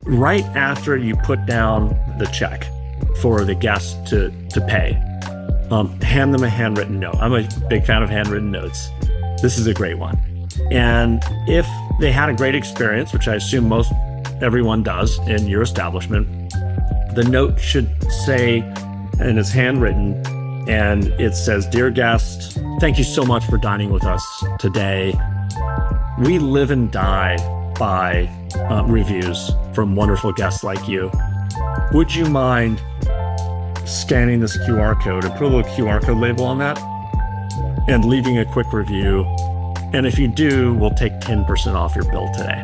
right after you put down the check for the guest to pay, hand them a handwritten note. I'm a big fan of handwritten notes. This is a great one. And if they had a great experience, which I assume everyone does in your establishment, the note should say, and it's handwritten, and it says, "Dear guest, thank you so much for dining with us today. We live and die by reviews from wonderful guests like you. Would you mind scanning this QR code and put a little QR code label on that and leaving a quick review? And if you do, we'll take 10% off your bill today."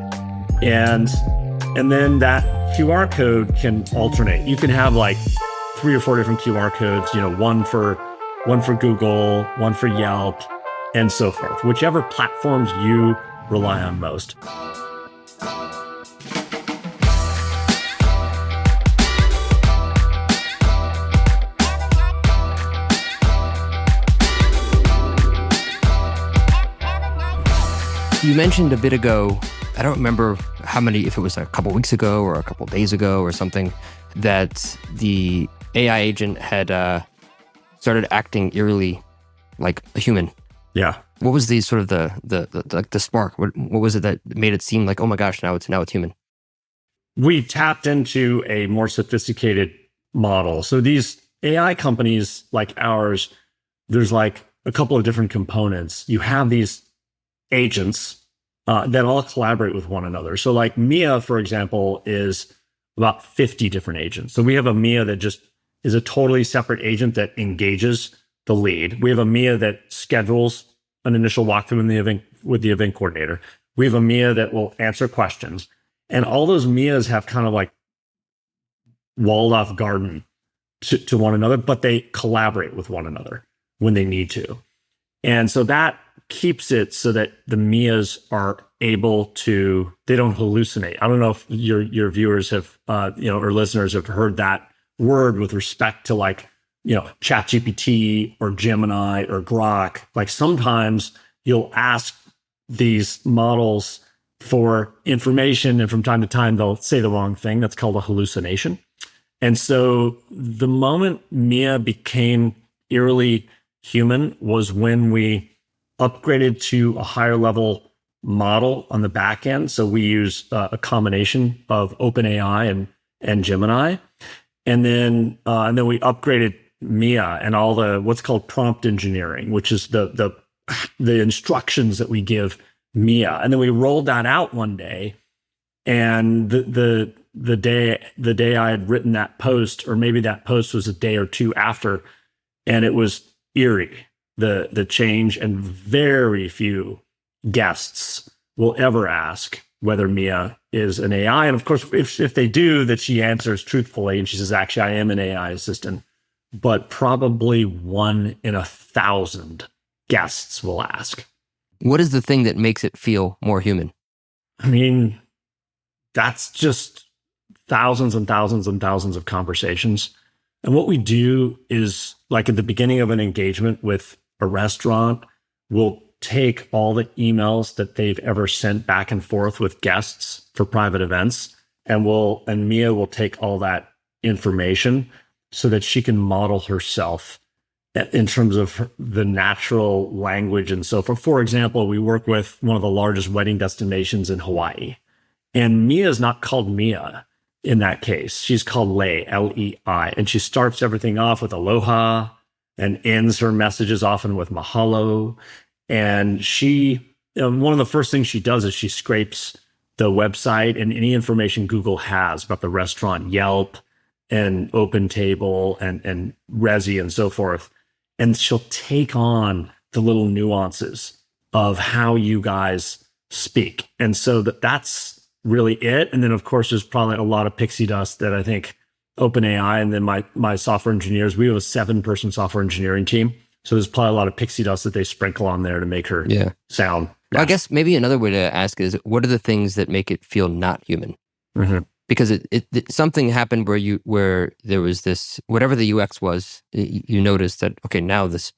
And then that QR code can alternate. You can have like 3 or 4 different QR codes, one for Google, one for Yelp, and so forth, whichever platforms you rely on most. You mentioned a bit ago, I don't remember how many, if it was a couple weeks ago or a couple days ago or something, that the AI agent had started acting eerily like a human. Yeah. What was the sort of the spark? What was it that made it seem like, oh my gosh, now it's human? We tapped into a more sophisticated model. So these AI companies like ours, there's like a couple of different components. You have these agents that all collaborate with one another. So like Mia, for example, is about 50 different agents. So we have a Mia that just is a totally separate agent that engages the lead. We have a Mia that schedules an initial walkthrough with the event coordinator. We have a Mia that will answer questions. And all those Mias have kind of like walled off garden to one another, but they collaborate with one another when they need to. And so that keeps it so that the Mias are able to, they don't hallucinate. I don't know if your viewers have, or listeners have heard that word with respect to like, ChatGPT or Gemini or Grok. Like sometimes you'll ask these models for information and from time to time they'll say the wrong thing. That's called a hallucination. And so the moment Mia became eerily human was when we upgraded to a higher level model on the back end. So we use a combination of OpenAI and Gemini, and then we upgraded Mia and all the what's called prompt engineering, which is the instructions that we give Mia, and then we rolled that out one day, and the day I had written that post, or maybe that post was a day or two after, and it was eerie. The change, and very few guests will ever ask whether Mia is an AI. And of course, if they do, that she answers truthfully and she says, actually, I am an AI assistant. But probably 1 in 1,000 guests will ask. What is the thing that makes it feel more human? I mean, that's just thousands and thousands and thousands of conversations. And what we do is, like at the beginning of an engagement with a restaurant, we'll take all the emails that they've ever sent back and forth with guests for private events, and Mia will take all that information so that she can model herself in terms of the natural language and so forth. For example, we work with one of the largest wedding destinations in Hawaii, and Mia is not called Mia in that case. She's called Lei, L-E-I, and she starts everything off with aloha and ends her messages often with mahalo. And one of the first things she does is she scrapes the website and any information Google has about the restaurant, Yelp and OpenTable and Resi and so forth. And she'll take on the little nuances of how you guys speak. And so that's really it. And then, of course, there's probably a lot of pixie dust that I think OpenAI and then my software engineers, we have a 7-person software engineering team. So there's probably a lot of pixie dust that they sprinkle on there to make her sound. Well, I guess maybe another way to ask is, what are the things that make it feel not human? Mm-hmm. Because it something happened where there was this, whatever the UX was, you noticed that, okay, now this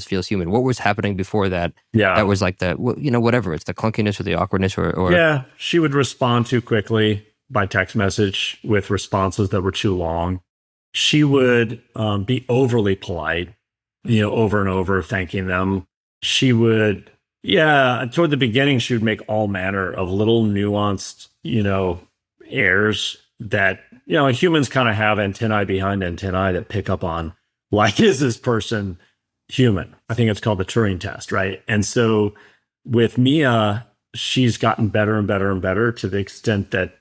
feels human. What was happening before that? Yeah, that was like whatever, it's the clunkiness or the awkwardness or yeah, she would respond too quickly. by text message with responses that were too long. She would be overly polite, over and over, thanking them. She would, yeah, toward the beginning, she would make all manner of little nuanced, errors that, humans kind of have antennae behind antennae that pick up on, like, is this person human? I think it's called the Turing test, right? And so with Mia, she's gotten better and better and better to the extent that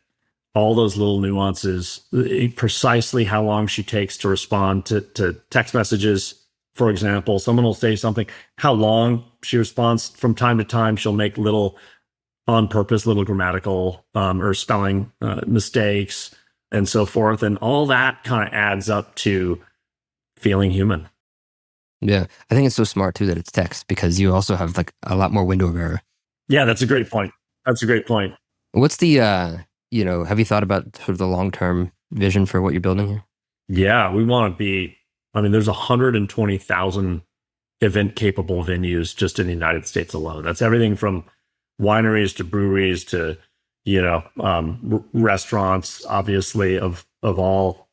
all those little nuances, precisely how long she takes to respond to text messages. For example, someone will say something, how long she responds from time to time. She'll make little on purpose, little grammatical or spelling mistakes and so forth. And all that kind of adds up to feeling human. Yeah. I think it's so smart too that it's text, because you also have like a lot more window of error. Yeah, that's a great point. That's a great point. What's the, have you thought about sort of the long-term vision for what you're building here? Yeah, we want to be, there's 120,000 event capable venues just in the United States alone. That's everything from wineries to breweries to, restaurants, obviously, of all,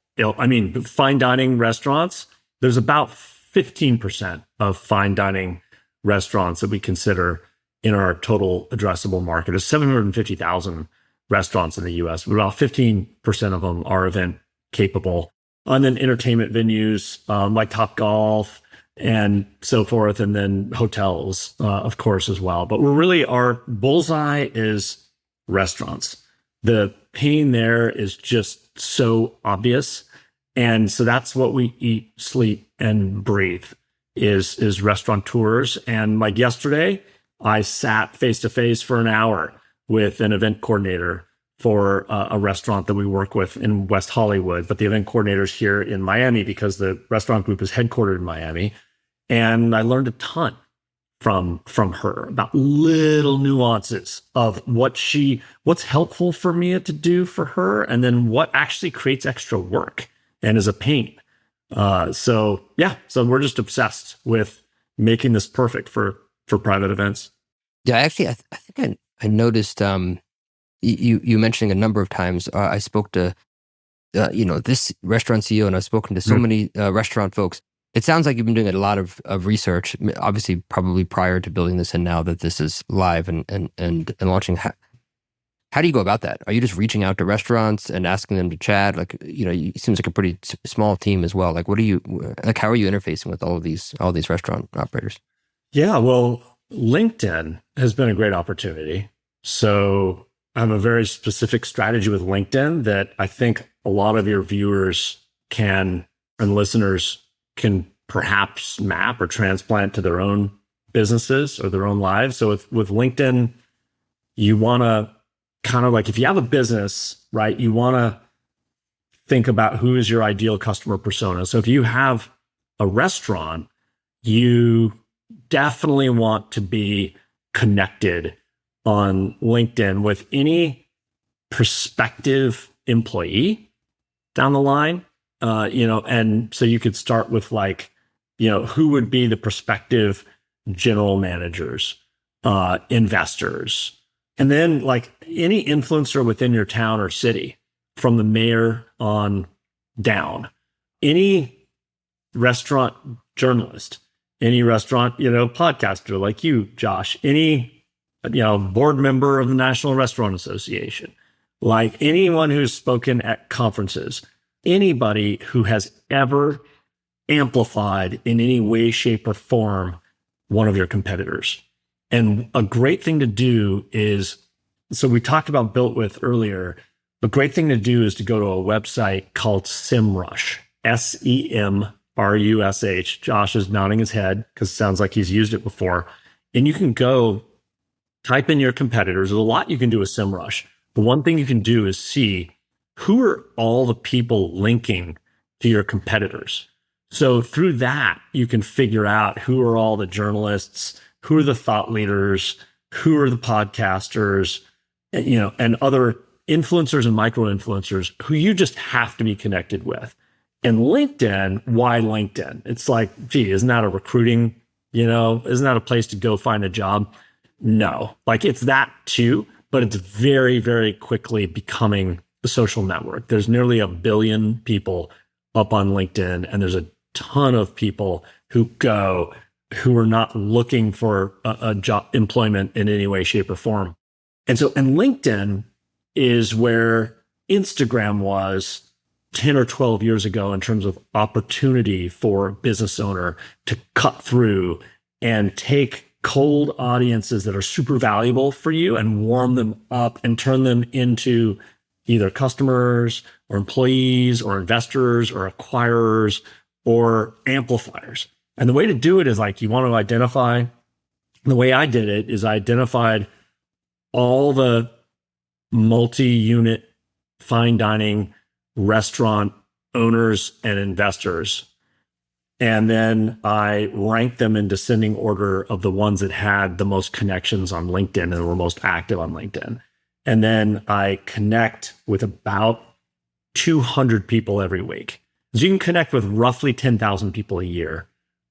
fine dining restaurants. There's about 15% of fine dining restaurants that we consider in our total addressable market. There's 750,000 restaurants in the US, but about 15% of them are event capable. And then entertainment venues like Top Golf and so forth, and then hotels, of course, as well. But our bullseye is restaurants. The pain there is just so obvious. And so that's what we eat, sleep, and breathe is restaurateurs. And like yesterday, I sat face to face for an hour with an event coordinator for a restaurant that we work with in West Hollywood, but the event coordinator's here in Miami because the restaurant group is headquartered in Miami. And I learned a ton from her about little nuances of what's helpful for Mia to do for her, and then what actually creates extra work and is a pain. So we're just obsessed with making this perfect for private events. Yeah, actually, I think I noticed you mentioning a number of times. I spoke to this restaurant CEO, and I've spoken to so many restaurant folks. It sounds like you've been doing a lot of research, obviously, probably prior to building this, and now that this is live and launching. How do you go about that? Are you just reaching out to restaurants and asking them to chat? Like, it seems like a pretty small team as well. Like, how are you interfacing with all these restaurant operators? Yeah, well, LinkedIn has been a great opportunity. So I have a very specific strategy with LinkedIn that I think a lot of your viewers and listeners can perhaps map or transplant to their own businesses or their own lives. So with LinkedIn, you want to kind of like, if you have a business, right, you want to think about who is your ideal customer persona. So if you have a restaurant, you definitely want to be connected on LinkedIn with any prospective employee down the line. And so you could start with who would be the prospective general managers, investors, and then like any influencer within your town or city, from the mayor on down, any restaurant journalist, any restaurant, podcaster like you, Josh, any, board member of the National Restaurant Association, like anyone who's spoken at conferences, anybody who has ever amplified in any way, shape, or form one of your competitors. And a great thing to do is, so we talked about Built With earlier, a great thing to do is to go to a website called SEMrush, SEMRUSH. Josh is nodding his head because it sounds like he's used it before. And you can go type in your competitors. There's a lot you can do with SEMrush. But one thing you can do is see who are all the people linking to your competitors. So through that, you can figure out who are all the journalists, who are the thought leaders, who are the podcasters, and other influencers and micro influencers who you just have to be connected with. And LinkedIn, why LinkedIn? It's like, gee, isn't that a recruiting, isn't that a place to go find a job? No, like it's that too, but it's very, very quickly becoming social network. There's nearly 1 billion people up on LinkedIn, and there's a ton of people who are not looking for a job employment in any way, shape, or form. And LinkedIn is where Instagram was 10 or 12 years ago in terms of opportunity for a business owner to cut through and take cold audiences that are super valuable for you and warm them up and turn them into either customers or employees or investors or acquirers or amplifiers. And the way to do it is like you want to identify, the way I did it is I identified all the multi-unit fine dining restaurant owners and investors. And then I ranked them in descending order of the ones that had the most connections on LinkedIn and were most active on LinkedIn. And then I connect with about 200 people every week. So you can connect with roughly 10,000 people a year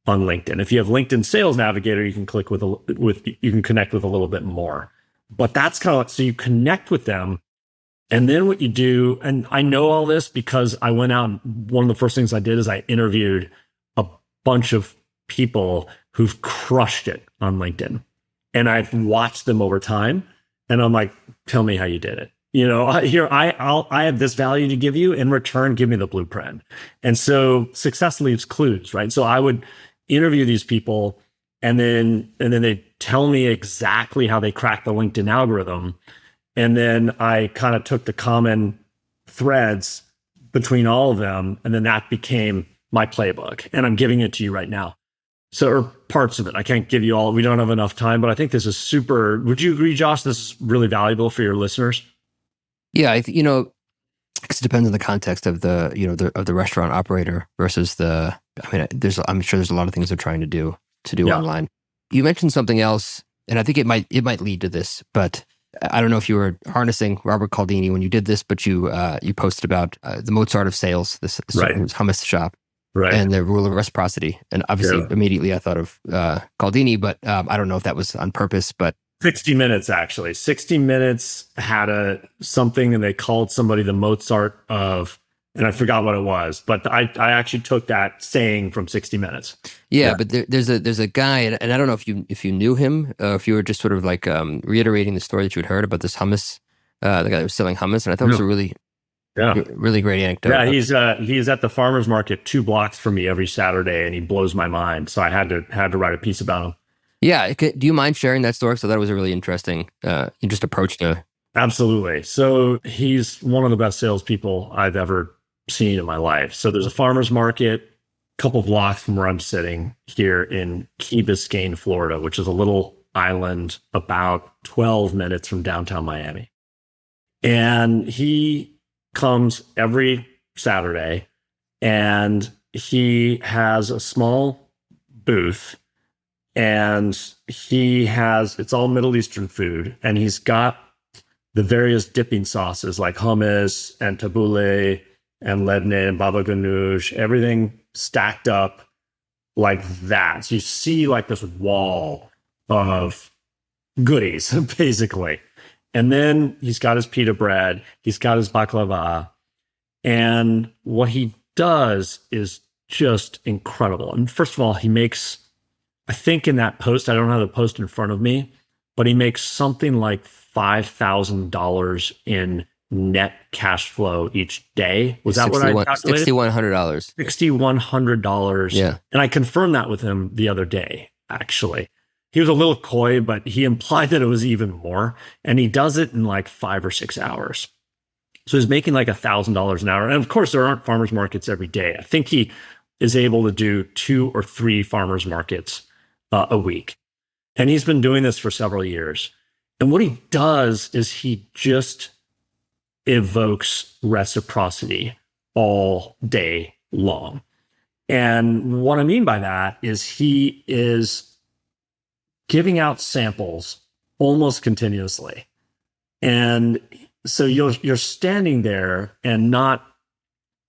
on LinkedIn. If you have LinkedIn Sales Navigator, you can you can connect with a little bit more. But that's kind of so you connect with them. And then what you do, and I know all this because I went out and one of the first things I did is I interviewed a bunch of people who've crushed it on LinkedIn. And I've watched them over time. And I'm like, tell me how you did it. You know, I have this value to give you. In return, give me the blueprint. And so success leaves clues, right? So I would interview these people, and then they tell me exactly how they crack the LinkedIn algorithm. And then I kind of took the common threads between all of them, and then that became my playbook. And I'm giving it to you right now. So, or parts of it. I can't give you all. We don't have enough time, but I think this is super. Would you agree, Josh? This is really valuable for your listeners. Yeah, because it depends on the context of the restaurant operator versus the. I mean, I'm sure there's a lot of things they're trying to do online. You mentioned something else, and I think it might lead to this, but I don't know if you were harnessing Robert Cialdini when you did this, but you posted about the Mozart of sales, this Right. hummus shop, Right. and the rule of reciprocity. And obviously, immediately I thought of Cialdini, but I don't know if that was on purpose. But 60 Minutes, actually. 60 Minutes had something, and they called somebody the Mozart of, and I forgot what it was, but I actually took that saying from 60 Minutes. Yeah, but there's a guy, and I don't know if you knew him, if you were just sort of like reiterating the story that you had heard about this hummus, the guy that was selling hummus, and I thought it was a really great anecdote. Yeah, he's at the farmer's market 2 blocks from me every Saturday, and he blows my mind. So I had to write a piece about him. Yeah, do you mind sharing that story? So that was a really interesting. You just approached a. Absolutely. So he's one of the best salespeople I've ever seen in my life. So there's a farmer's market a couple blocks from where I'm sitting here in Key Biscayne, Florida, which is a little island about 12 minutes from downtown Miami. And he comes every Saturday, and he has a small booth, and it's all Middle Eastern food, and he's got the various dipping sauces like hummus and tabbouleh and lebne and baba ganoush, everything stacked up like that. So you see like this wall of goodies, basically. And then he's got his pita bread, he's got his baklava. And what he does is just incredible. And first of all, he makes, I think in that post, I don't have the post in front of me, but he makes something like $5,000 in net cash flow each day. Was that what I calculated? $6,100. $6,100. Yeah. And I confirmed that with him the other day, actually. He was a little coy, but he implied that it was even more. And he does it in like 5 or 6 hours. So he's making like $1,000 an hour. And of course, there aren't farmers markets every day. I think he is able to do 2 or 3 farmers markets a week. And he's been doing this for several years. And what he does is he just evokes reciprocity all day long. And what I mean by that is he is giving out samples almost continuously. And so you're standing there, and not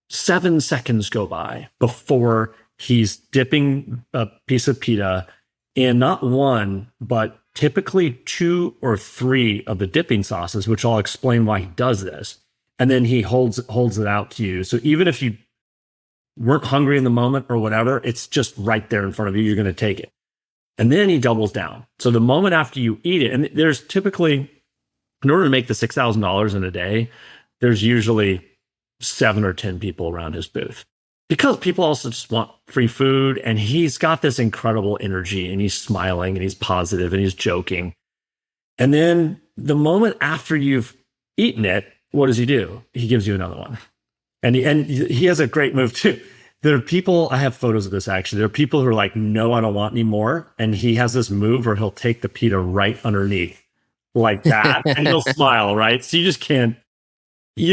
7 seconds go by before he's dipping a piece of pita in not one, but typically 2 or 3 of the dipping sauces, which I'll explain why he does this. and then he holds it out to you. So even if you weren't hungry in the moment or whatever, it's just right there in front of you. You're going to take it. And then he doubles down. So the moment after you eat it, and there's typically, in order to make the $6,000 in a day, there's usually 7 or 10 people around his booth, because people also just want free food. And he's got this incredible energy, and he's smiling, and he's positive, and he's joking. And then the moment after you've eaten it, what does he do? He gives you another one. And he has a great move too. There are people, I have photos of this actually. There are people who are like, no, I don't want any more. And he has this move where he'll take the pita right underneath like that and he'll smile, right? So you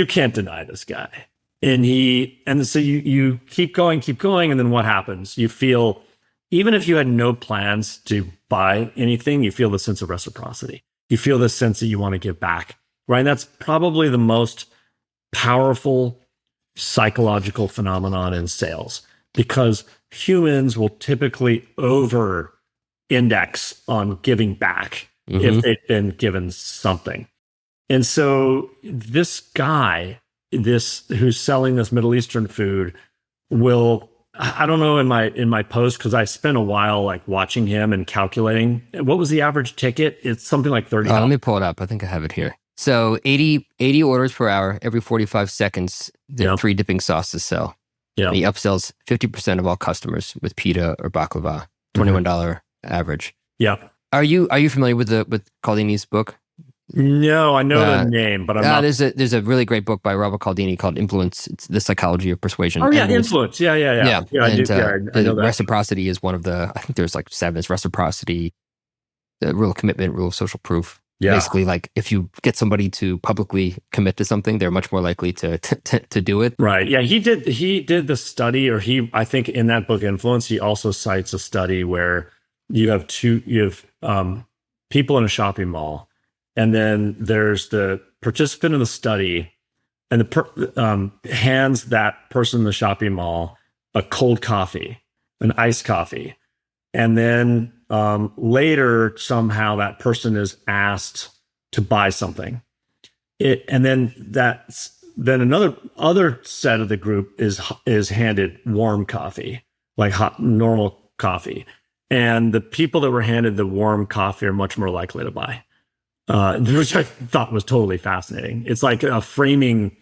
can't deny this guy. And so you keep going. And then what happens? You feel, even if you had no plans to buy anything, you feel the sense of reciprocity. You feel the sense that you want to give back, right? And that's probably the most powerful psychological phenomenon in sales, because humans will typically over index on giving back if they've been given something. And so this guy, who's selling this Middle Eastern food, will, I don't know, in my post, because I spent a while like watching him and calculating what was the average ticket. It's something like $30. Let me pull it up. I think I have it here. So 80 orders per hour, every 45 seconds, the 3 dipping sauces sell. Yeah. And he upsells 50% of all customers with pita or baklava, $21 average. Yeah. Are you familiar with Cialdini's book? No, I know the name, but I'm not. There's a really great book by Robert Cialdini called Influence. It's the psychology of persuasion. Oh yeah, Influence. Yeah. Yeah, I know that. Reciprocity is one of the, I think there's like 7. It's reciprocity, the rule of commitment, rule of social proof. Yeah. Basically, like if you get somebody to publicly commit to something, they're much more likely to do it. Right. Yeah. He did the study, or I think in that book, Influence, he also cites a study where you have people in a shopping mall, and then there's the participant in the study, and the hands that person in the shopping mall a cold coffee, an iced coffee. And then later, somehow that person is asked to buy something. And then another set of the group is handed warm coffee, like hot, normal coffee. And the people that were handed the warm coffee are much more likely to buy, which I thought was totally fascinating. It's like a framing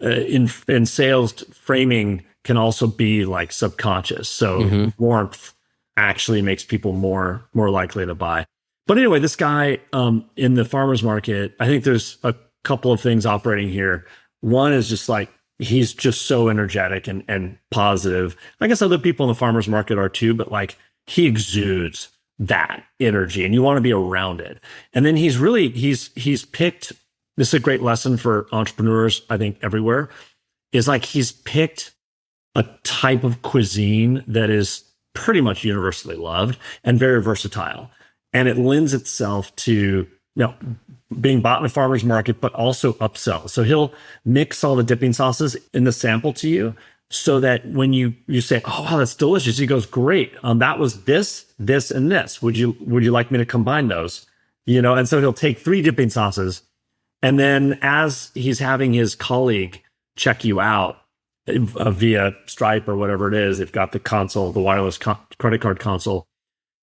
in sales. Framing can also be like subconscious. So warmth actually makes people more likely to buy. But anyway, this guy in the farmer's market, I think there's a couple of things operating here. One is just like, he's just so energetic and positive. I guess other people in the farmer's market are too, but like he exudes that energy and you want to be around it. And then he's picked, this is a great lesson for entrepreneurs, I think everywhere, is like he's picked a type of cuisine that is pretty much universally loved and very versatile. And it lends itself to, being bought in a farmer's market, but also upsell. So he'll mix all the dipping sauces in the sample to you so that when you say, oh, wow, that's delicious. He goes, great. That was this, and this. Would you like me to combine those? And so he'll take 3 dipping sauces. And then as he's having his colleague check you out, via Stripe or whatever it is, they've got the console, the wireless credit card console.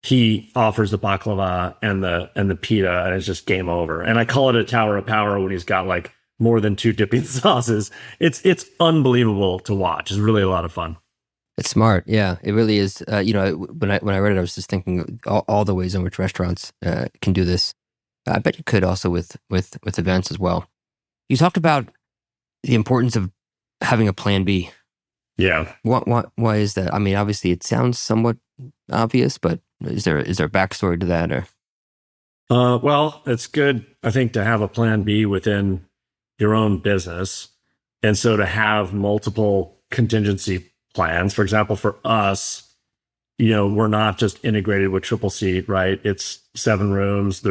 He offers the baklava and the pita, and it's just game over. And I call it a tower of power when he's got like more than 2 dipping sauces. It's unbelievable to watch. It's really a lot of fun. It's smart, yeah. It really is. When I read it, I was just thinking all the ways in which restaurants can do this. I bet you could also with events as well. You talked about the importance of having a plan B. Yeah. Why is that? I mean, obviously it sounds somewhat obvious, but is there a backstory to that? Or well, it's good, I think, to have a plan B within your own business. And so to have multiple contingency plans. For example, for us, we're not just integrated with Triple Seat, right? It's 7 rooms.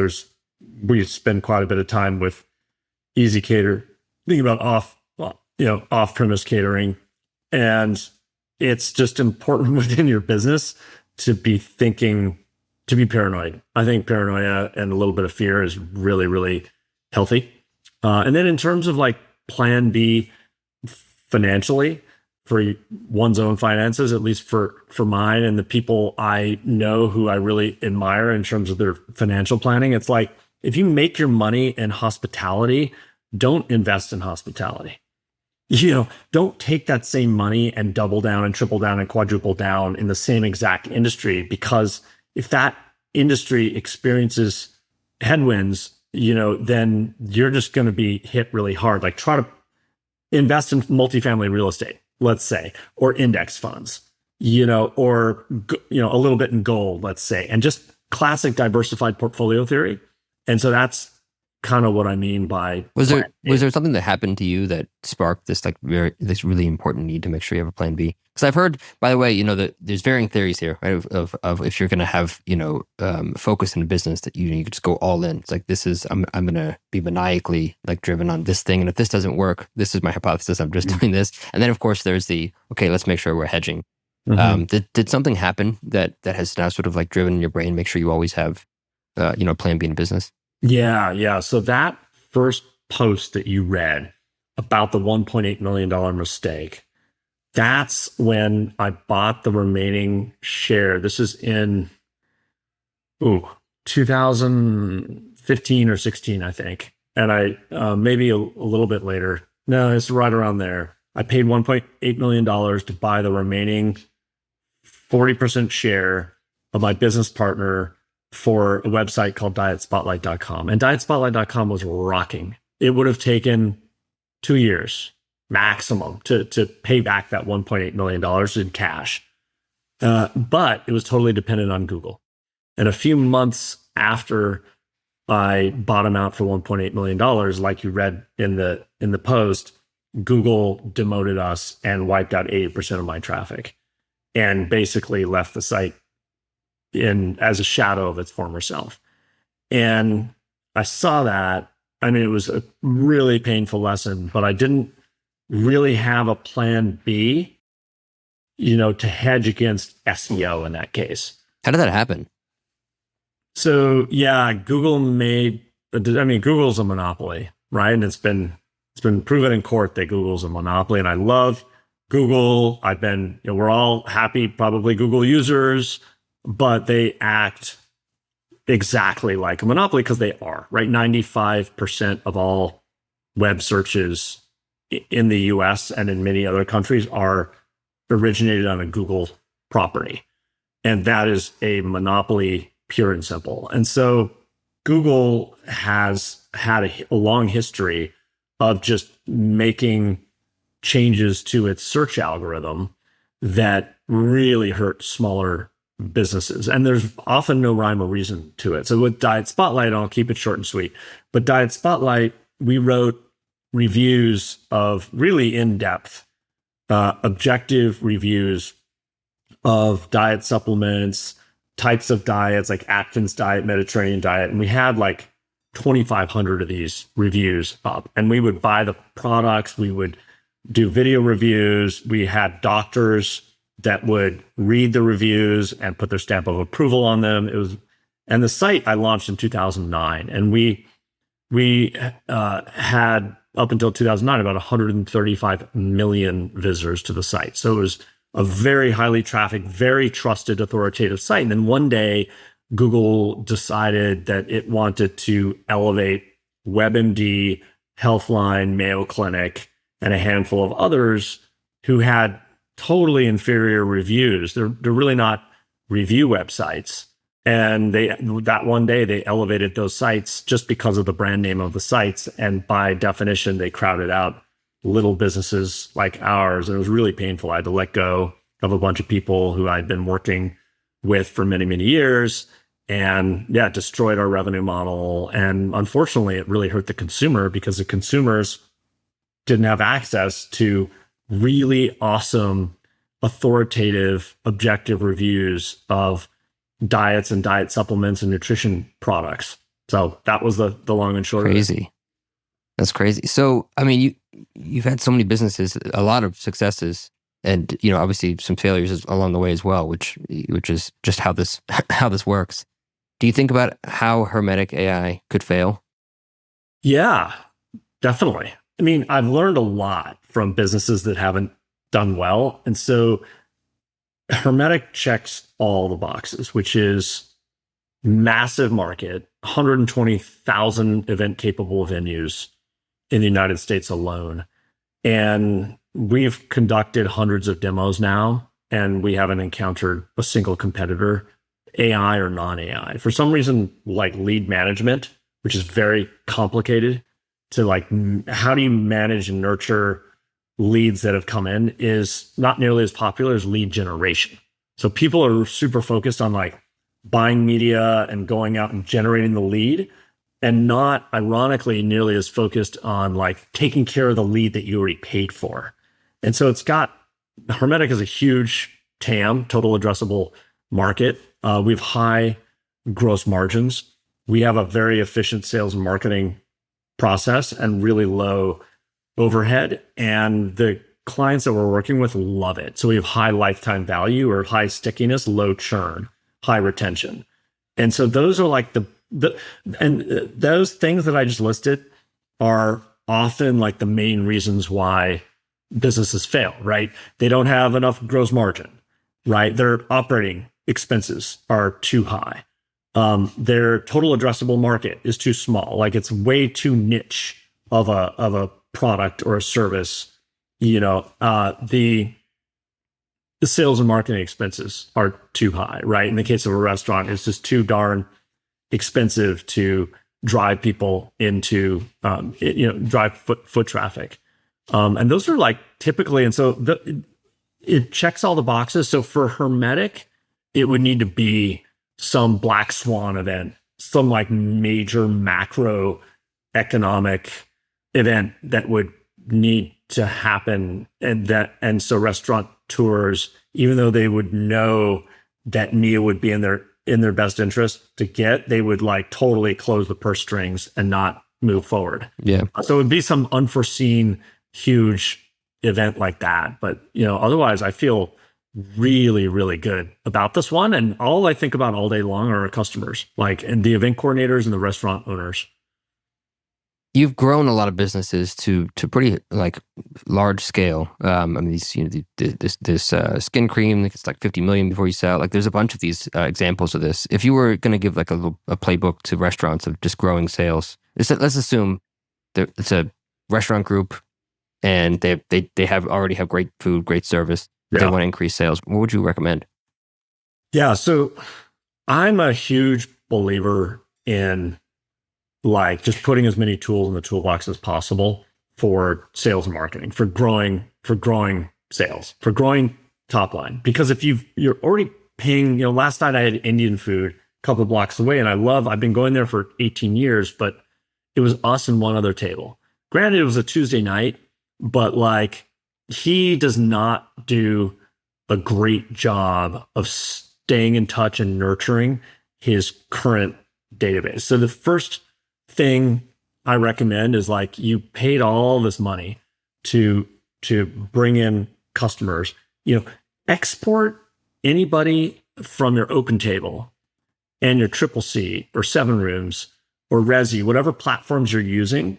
We spend quite a bit of time with Easy Cater, thinking about off-premise catering. And it's just important within your business to be paranoid. I think paranoia and a little bit of fear is really, really healthy. And then in terms of like plan B financially for one's own finances, at least for mine and the people I know who I really admire in terms of their financial planning. It's like, if you make your money in hospitality, don't invest in hospitality. Don't take that same money and double down and triple down and quadruple down in the same exact industry, because if that industry experiences headwinds, then you're just going to be hit really hard. Like, try to invest in multifamily real estate, let's say, or index funds, or, a little bit in gold, let's say, and just classic diversified portfolio theory. And so that's kind of what I mean by was there something that happened to you that sparked this this really important need to make sure you have a plan B? Because I've heard, by the way, that there's varying theories here, right, of if you're going to have focus in a business that you can just go all in. It's like, this is I'm going to be maniacally driven on this thing, and if this doesn't work, this is my hypothesis. I'm just doing this, and then of course there's the let's make sure we're hedging. Did something happen that has now sort of driven your brain, make sure you always have plan B in business? Yeah. So that first post that you read about the $1.8 million mistake, that's when I bought the remaining share. This is in 2015 or 16, I think. And I maybe a little bit later. No, it's right around there. I paid $1.8 million to buy the remaining 40% share of my business partner for a website called dietspotlight.com. And dietspotlight.com was rocking. It would have taken 2 years maximum to pay back that $1.8 million in cash. But it was totally dependent on Google. And a few months after I bottomed out for $1.8 million, like you read in the post, Google demoted us and wiped out 80% of my traffic and basically left the site as a shadow of its former self. And I saw that. I mean, it was a really painful lesson, but I didn't really have a plan B, to hedge against SEO in that case. How did that happen? So yeah, Google's a monopoly, right? And it's been proven in court that Google's a monopoly, and I love Google. We're all happy, probably Google users, but they act exactly like a monopoly because they are, right? 95% of all web searches in the US and in many other countries are originated on a Google property. And that is a monopoly, pure and simple. And so Google has had a long history of just making changes to its search algorithm that really hurt smaller businesses. And there's often no rhyme or reason to it. So with Diet Spotlight, I'll keep it short and sweet. But Diet Spotlight, we wrote reviews of really in-depth, objective reviews of diet supplements, types of diets like Atkins diet, Mediterranean diet. And we had 2,500 of these reviews up. And we would buy the products, we would do video reviews. We had doctors that would read the reviews and put their stamp of approval on them. And the site I launched in 2009, and we had up until 2009 about 135 million visitors to the site. So it was a very highly trafficked, very trusted, authoritative site. And then one day, Google decided that it wanted to elevate WebMD, Healthline, Mayo Clinic, and a handful of others who had totally inferior reviews. They're really not review websites. And that one day they elevated those sites just because of the brand name of the sites. And by definition, they crowded out little businesses like ours. And it was really painful. I had to let go of a bunch of people who I'd been working with for many, many years. And yeah, it destroyed our revenue model. And unfortunately, it really hurt the consumer because the consumers didn't have access to really awesome, authoritative, objective reviews of diets and diet supplements and nutrition products. So that was the long and short crazy. of it. That's crazy. So, I mean, you've had so many businesses, a lot of successes, and obviously some failures along the way as well, which is just how this works. Do you think about how Hermetic AI could fail? Yeah, definitely. I mean, I've learned a lot from businesses that haven't done well. And so Hermetic checks all the boxes, which is massive market, 120,000 event capable venues in the United States alone. And we've conducted hundreds of demos now, and we haven't encountered a single competitor, AI or non AI. For some reason, like lead management, which is very complicated to like, how do you manage and nurture leads that have come in is not nearly as popular as lead generation. So people are super focused on like buying media and going out and generating the lead, and not ironically nearly as focused on like taking care of the lead that you already paid for. And so it's got Hermetic is a huge TAM, total addressable market. We have high gross margins. We have a very efficient sales and marketing process and really low overhead. And the clients that we're working with love it. So we have high lifetime value or high stickiness, low churn, high retention. And so those are like those things that I just listed are often like the main reasons why businesses fail, right? They don't have enough gross margin, right? Their operating expenses are too high. Their total addressable market is too small. Like it's way too niche of a product or a service. You know, the sales and marketing expenses are too high, right? In the case of a restaurant, it's just too darn expensive to drive people into, drive foot traffic. And those are like typically, and so it checks all the boxes. So for Hermetic, it would need to be some black swan event, some like major macro economic event that would need to happen. And so restaurateurs, even though they would know that Nia would be in their best interest to get, they would like totally close the purse strings and not move forward. Yeah. So it would be some unforeseen huge event like that. But otherwise I feel really, really good about this one. And all I think about all day long are our customers, like, and the event coordinators and the restaurant owners. You've grown a lot of businesses to pretty like large scale. I mean, these this skin cream, it's like 50 million before you sell. Like, there's a bunch of these examples of this. If you were going to give like a playbook to restaurants of just growing sales, let's assume it's a restaurant group, and they already have great food, great service. They want to increase sales. What would you recommend? Yeah, so I'm a huge believer in like just putting as many tools in the toolbox as possible for sales and marketing, for growing sales, for growing top line. Because if you're already paying, last night I had Indian food a couple of blocks away, and I've been going there for 18 years, but it was us and one other table. Granted, it was a Tuesday night, but like he does not do a great job of staying in touch and nurturing his current database. So the first thing I recommend is like, you paid all this money to bring in customers, export anybody from your open table and your triple C or 7 rooms or Resi, whatever platforms you're using,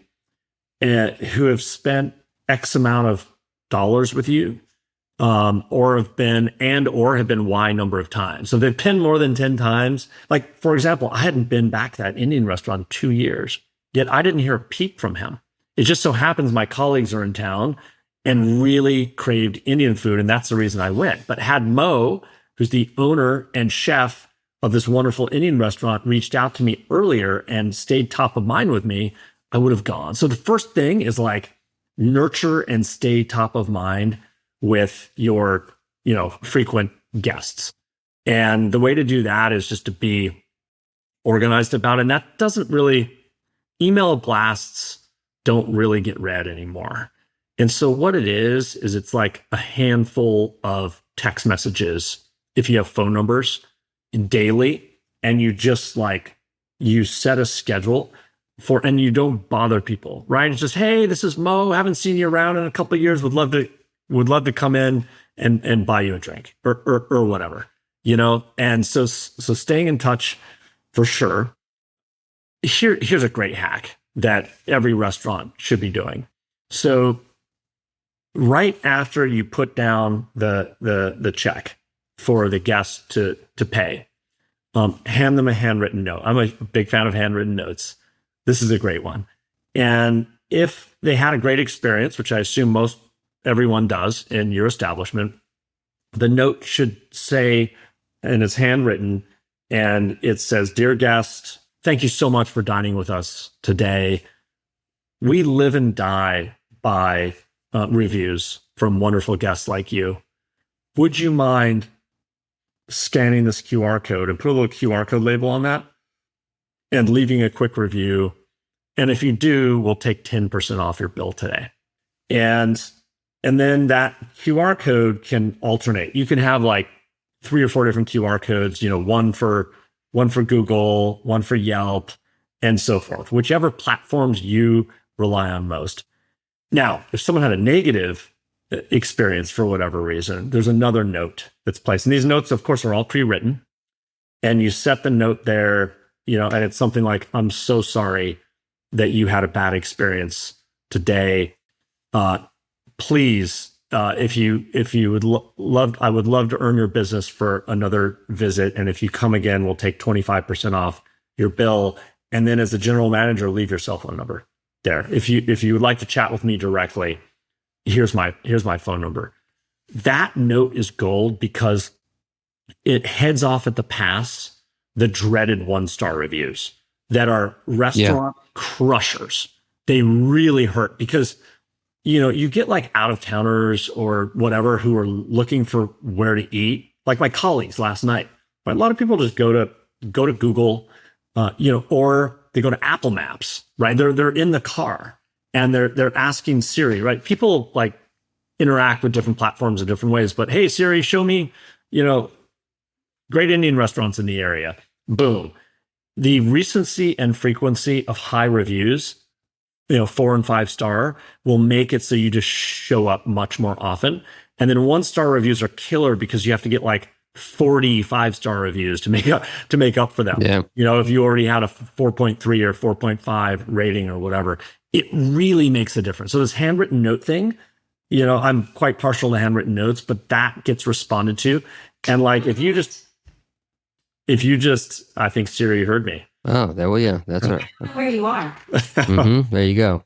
and who have spent X amount of dollars with you, or have been Y number of times. So they've been more than 10 times. Like, for example, I hadn't been back to that Indian restaurant in 2 years, yet I didn't hear a peep from him. It just so happens my colleagues are in town and really craved Indian food, and that's the reason I went. But had Mo, who's the owner and chef of this wonderful Indian restaurant, reached out to me earlier and stayed top of mind with me, I would have gone. So the first thing is like, nurture and stay top of mind with your, frequent guests. And the way to do that is just to be organized about it. And that doesn't really, email blasts don't really get read anymore. And so what it is it's like a handful of text messages, if you have phone numbers, daily, and you just like, you set a schedule and you don't bother people, right? It's just, hey, this is Mo. Haven't seen you around in a couple of years. Would love to come in and buy you a drink or whatever, And so staying in touch for sure. Here's a great hack that every restaurant should be doing. So right after you put down the check for the guest to pay, hand them a handwritten note. I'm a big fan of handwritten notes. This is a great one. And if they had a great experience, which I assume most everyone does in your establishment, the note should say, and it's handwritten, and it says, "Dear guest, thank you so much for dining with us today. We live and die by reviews from wonderful guests like you. Would you mind scanning this QR code and put a little QR code label on that and leaving a quick review? And if you do, we'll take 10% off your bill today." And then that QR code can alternate. You can have like 3 or 4 different QR codes, one for Google, one for Yelp, and so forth, whichever platforms you rely on most. Now, if someone had a negative experience for whatever reason, there's another note that's placed. And these notes, of course, are all pre-written. And you set the note there, and it's something like, "I'm so sorry that you had a bad experience today. Please, if you would love, I would love to earn your business for another visit. And if you come again, we'll take 25% off your bill. And then as the general manager, leave your cell phone number there. If you would like to chat with me directly, here's my phone number." That note is gold because it heads off at the pass the dreaded 1-star reviews that are restaurant crushers. They really hurt because you get like out of towners or whatever who are looking for where to eat. Like my colleagues last night, a lot of people just go to Google, or they go to Apple Maps, right? They're in the car and they're asking Siri, right? People like interact with different platforms in different ways, but hey, Siri, show me, great Indian restaurants in the area. Boom. The recency and frequency of high reviews, 4 and 5-star, will make it so you just show up much more often. And then 1-star reviews are killer because you have to get like 40 5-star reviews to make up for them. Yeah. If you already had a 4.3 or 4.5 rating or whatever, it really makes a difference. So this handwritten note thing, I'm quite partial to handwritten notes, but that gets responded to. And like, if you just, I think Siri heard me. Oh, that's right. Where you are. There you go.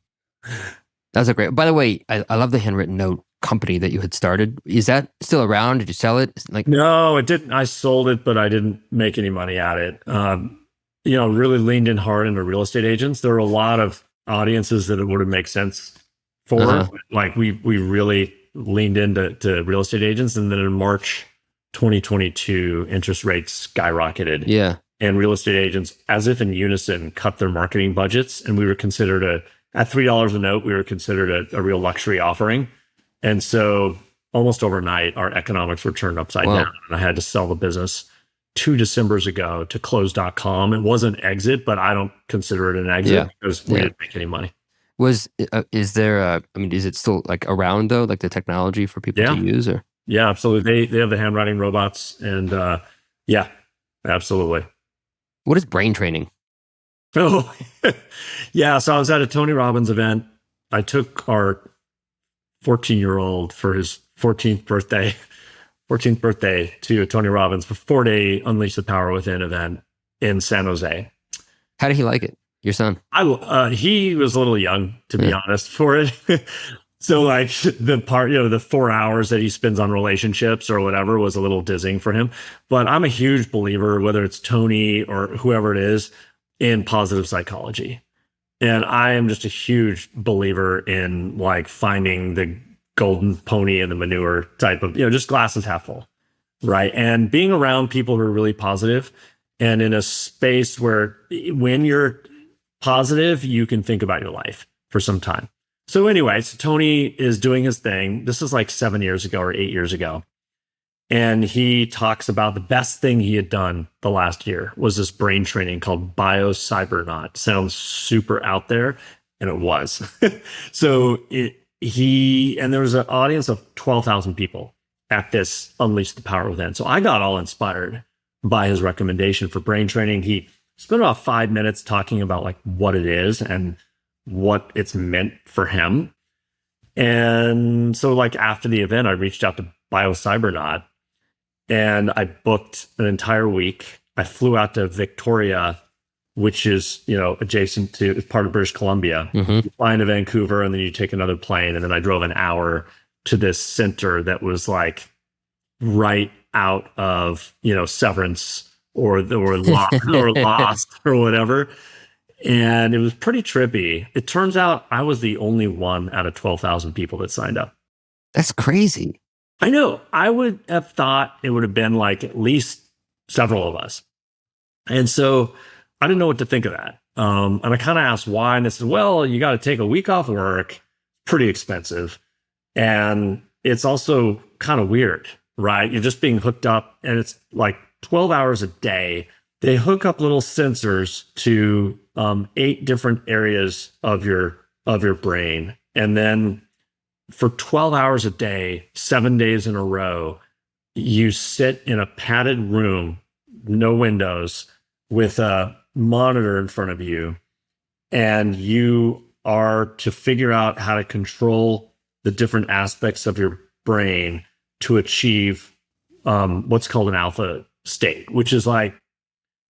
That's a great. By the way, I love the handwritten note company that you had started. Is that still around? Did you sell it? No, it didn't. I sold it, but I didn't make any money at it. Really leaned in hard into real estate agents. There are a lot of audiences that it would have made sense for. Like we really leaned into real estate agents, and then in March 2022, interest rates skyrocketed. Yeah. And real estate agents, as if in unison, cut their marketing budgets. And we were considered at $3 a note, we were considered a real luxury offering. And so almost overnight, our economics were turned upside down. And I had to sell the business 2 Decembers ago to close.com. It was an exit, but I don't consider it an exit because we didn't make any money. Is it still like around though, like the technology for people to use? Or yeah, absolutely. They have the handwriting robots, and yeah, absolutely. What is brain training? Oh, yeah. So I was at a Tony Robbins event. I took our 14-year-old for his 14th birthday to a Tony Robbins 4-day Unleash the Power Within event in San Jose. How did he like it? Your son? He was a little young, to be honest, for it. So like the 4 hours that he spends on relationships or whatever was a little dizzying for him. But I'm a huge believer, whether it's Tony or whoever it is, in positive psychology. And I am just a huge believer in like finding the golden pony in the manure type of, just glasses half full, right? And being around people who are really positive and in a space where when you're positive, you can think about your life for some time. So anyway, Tony is doing his thing. This is like 7 years ago or 8 years ago. And he talks about the best thing he had done the last year was this brain training called BioCybernaut. Sounds super out there, and it was. So there was an audience of 12,000 people at this Unleash the Power event. So I got all inspired by his recommendation for brain training. He spent about 5 minutes talking about like what it is and what it's meant for him. And so like after the event, I reached out to BioCybernaut and I booked an entire week. I flew out to Victoria, which is, adjacent to, it's part of British Columbia. Mm-hmm. You fly into Vancouver and then you take another plane. And then I drove an hour to this center that was like right out of, Severance or Lost or whatever. And it was pretty trippy. It turns out I was the only one out of 12,000 people that signed up. That's crazy. I know. I would have thought it would have been like at least several of us. And so I didn't know what to think of that. And I kind of asked why. And they said, well, you got to take a week off work. Pretty expensive. And it's also kind of weird, right? You're just being hooked up and it's like 12 hours a day. They hook up little sensors to 8 different areas of your brain. And then for 12 hours a day, 7 days in a row, you sit in a padded room, no windows, with a monitor in front of you, and you are to figure out how to control the different aspects of your brain to achieve what's called an alpha state, which is like,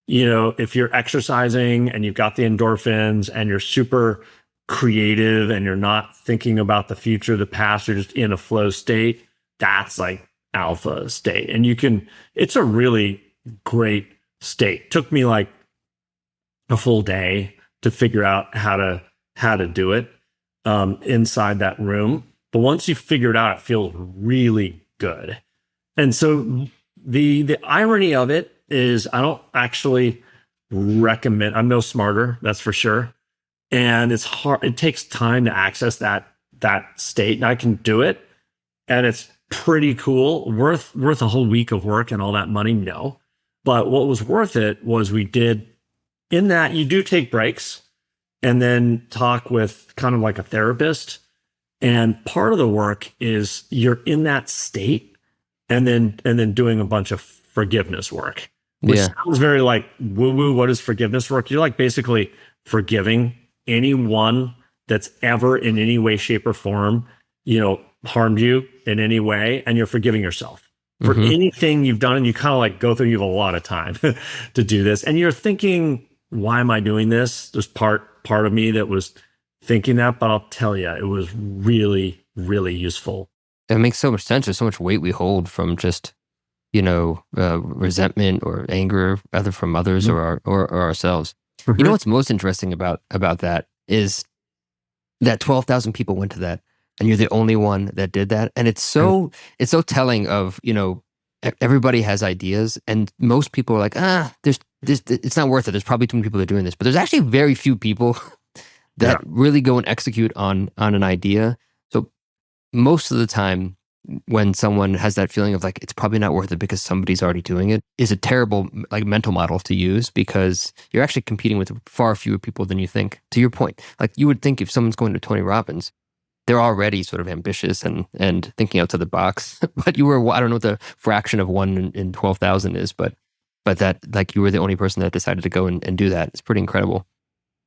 if you're exercising and you've got the endorphins and you're super creative and you're not thinking about the future, the past, you're just in a flow state, that's like alpha state. And it's a really great state. Took me like a full day to figure out how to do it inside that room. But once you figure it out, it feels really good. And so the irony of it is I don't actually recommend, I'm no smarter, that's for sure. And it's hard, it takes time to access that state. And I can do it. And it's pretty cool. Worth a whole week of work and all that money? No. But what was worth it was we did, in that you do take breaks and then talk with kind of like a therapist. And part of the work is you're in that state and then doing a bunch of forgiveness work, which sounds very like woo-woo. What is forgiveness work? You're like basically forgiving anyone that's ever in any way, shape, or form, harmed you in any way, and you're forgiving yourself for anything you've done. And you kind of like go through, you have a lot of time to do this. And you're thinking, why am I doing this? There's part of me that was thinking that, but I'll tell you, it was really, really useful. It makes so much sense. There's so much weight we hold from just, resentment or anger, either from others or ourselves. You know what's most interesting about that is that 12,000 people went to that, and you're the only one that did that. And it's so telling of, everybody has ideas, and most people are like, it's not worth it. There's probably too many people that are doing this, but there's actually very few people that really go and execute on an idea. So most of the time, when someone has that feeling of like, it's probably not worth it because somebody's already doing it, is a terrible like mental model to use, because you're actually competing with far fewer people than you think. To your point, like you would think if someone's going to Tony Robbins, they're already sort of ambitious and thinking outside the box. But you were, I don't know what the fraction of 1 in 12,000 is, but that like you were the only person that decided to go and do that. It's pretty incredible.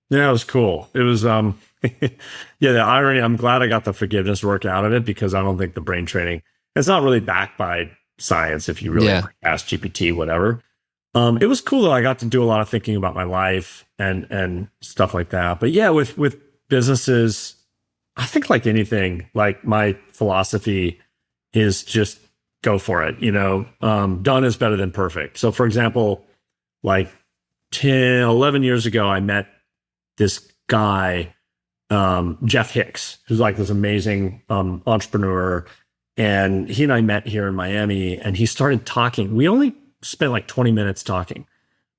Yeah, it was cool. It was, the irony, I'm glad I got the forgiveness work out of it, because I don't think the brain training, it's not really backed by science if you really ask GPT, whatever. It was cool though. I got to do a lot of thinking about my life and stuff like that. But yeah, with businesses, I think like anything, like my philosophy is just go for it. Done is better than perfect. So for example, like 10, 11 years ago, I met this guy, Jeff Hicks, who's like this amazing entrepreneur. And he and I met here in Miami, and he started talking. We only spent like 20 minutes talking.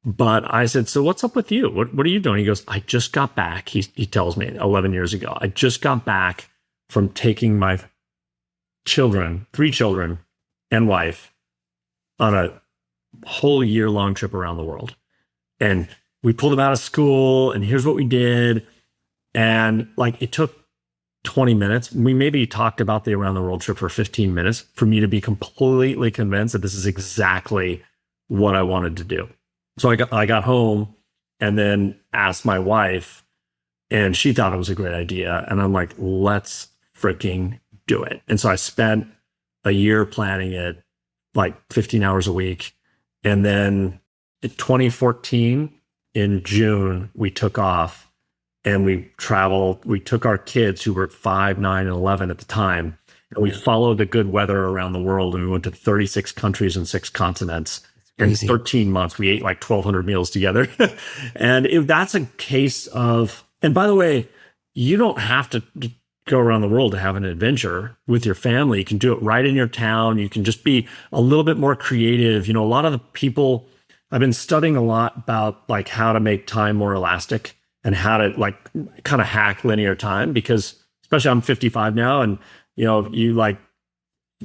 But I said, so what's up with you? What are you doing? He goes, I just got back. He tells me 11 years ago, I just got back from taking my 3 children and wife on a whole year-long trip around the world. And we pulled them out of school, and here's what we did. And like, it took 20 minutes. We maybe talked about the around the world trip for 15 minutes for me to be completely convinced that this is exactly what I wanted to do. So I got home and then asked my wife, and she thought it was a great idea. And I'm like, let's freaking do it. And so I spent a year planning it, like 15 hours a week. And then in 2014, in June, we took off and we traveled. We took our kids who were 5, 9, and 11 at the time, and we followed the good weather around the world. And we went to 36 countries and 6 continents. In 13 months, we ate like 1,200 meals together. And if that's a case of, and by the way, you don't have to go around the world to have an adventure with your family. You can do it right in your town. You can just be a little bit more creative. A lot of the people, I've been studying a lot about like how to make time more elastic and how to like kind of hack linear time, because especially I'm 55 now, and you like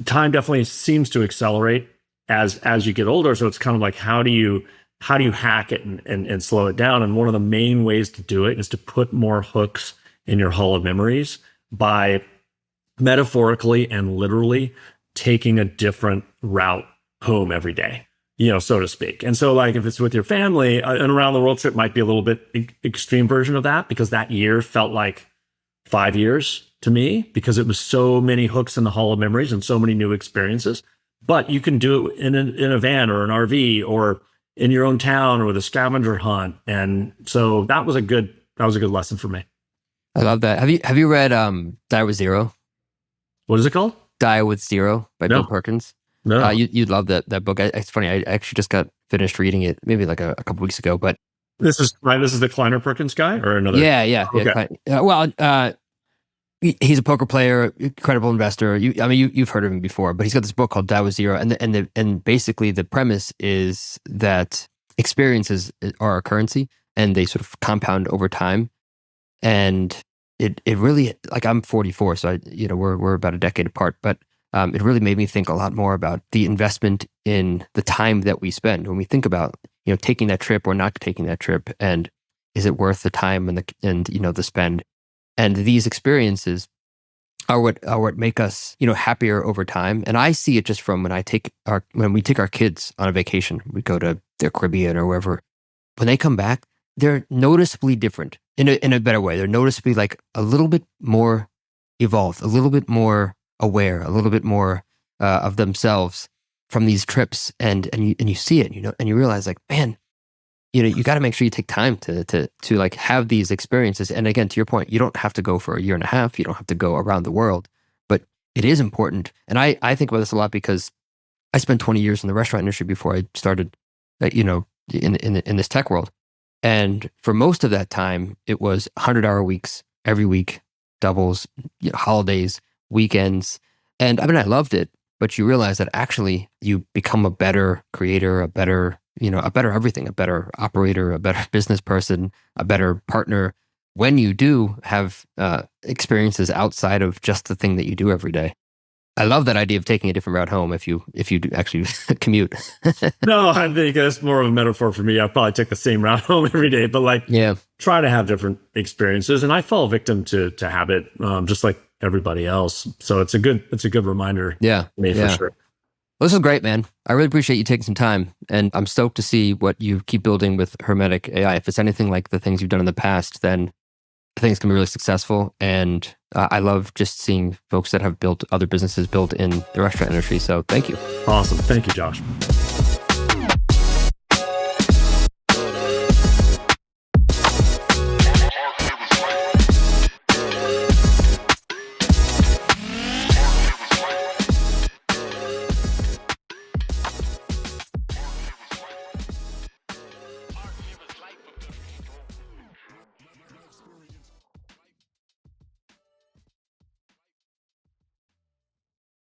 time definitely seems to accelerate as you get older. So it's kind of like, how do you hack it and slow it down? And one of the main ways to do it is to put more hooks in your hull of memories by metaphorically and literally taking a different route home every day, so to speak. And so like if it's with your family, an around the world trip might be a little bit extreme version of that, because that year felt like 5 years to me, because it was so many hooks in the hull of memories and so many new experiences. But you can do it in a van or an RV or in your own town or with a scavenger hunt. And so that was a good lesson for me. I love that. Have you read Die with Zero? What is it called? Die with Zero by Bill Perkins. No. You'd love that book. It's funny. I actually just got finished reading it maybe like a couple weeks ago. But this is the Kleiner Perkins guy or another? Yeah. Okay. He's a poker player, incredible investor. You've heard of him before, but he's got this book called Die with Zero, and basically the premise is that experiences are our currency, and they sort of compound over time. And it really, like, I'm 44, so we're about a decade apart, but it really made me think a lot more about the investment in the time that we spend when we think about taking that trip or not taking that trip, and is it worth the time and the spend. And these experiences are what make us, happier over time. And I see it just from when we take our kids on a vacation, we go to the Caribbean or wherever. When they come back, they're noticeably different in a better way. They're noticeably like a little bit more evolved, a little bit more aware, a little bit more of themselves from these trips. And you see it, and you realize like, man, you got to make sure you take time to like have these experiences. And again, to your point, you don't have to go for a year and a half. You don't have to go around the world, but it is important. And I think about this a lot because I spent 20 years in the restaurant industry before I started, in this tech world. And for most of that time, it was 100-hour weeks every week, doubles, holidays, weekends. And I loved it, but you realize that actually you become a better creator, a better everything, a better operator, a better business person, a better partner when you do have experiences outside of just the thing that you do every day. I love that idea of taking a different route home if you do actually commute. No, I think that's more of a metaphor for me. I probably take the same route home every day, but try to have different experiences. And I fall victim to habit, just like everybody else. So it's a good reminder. Yeah, for me, for sure. Well, this is great, man. I really appreciate you taking some time, and I'm stoked to see what you keep building with Hermetic AI. If it's anything like the things you've done in the past, then I think it's going to be really successful. And I love just seeing folks that have built other businesses built in the restaurant industry. So thank you. Awesome. Thank you, Josh.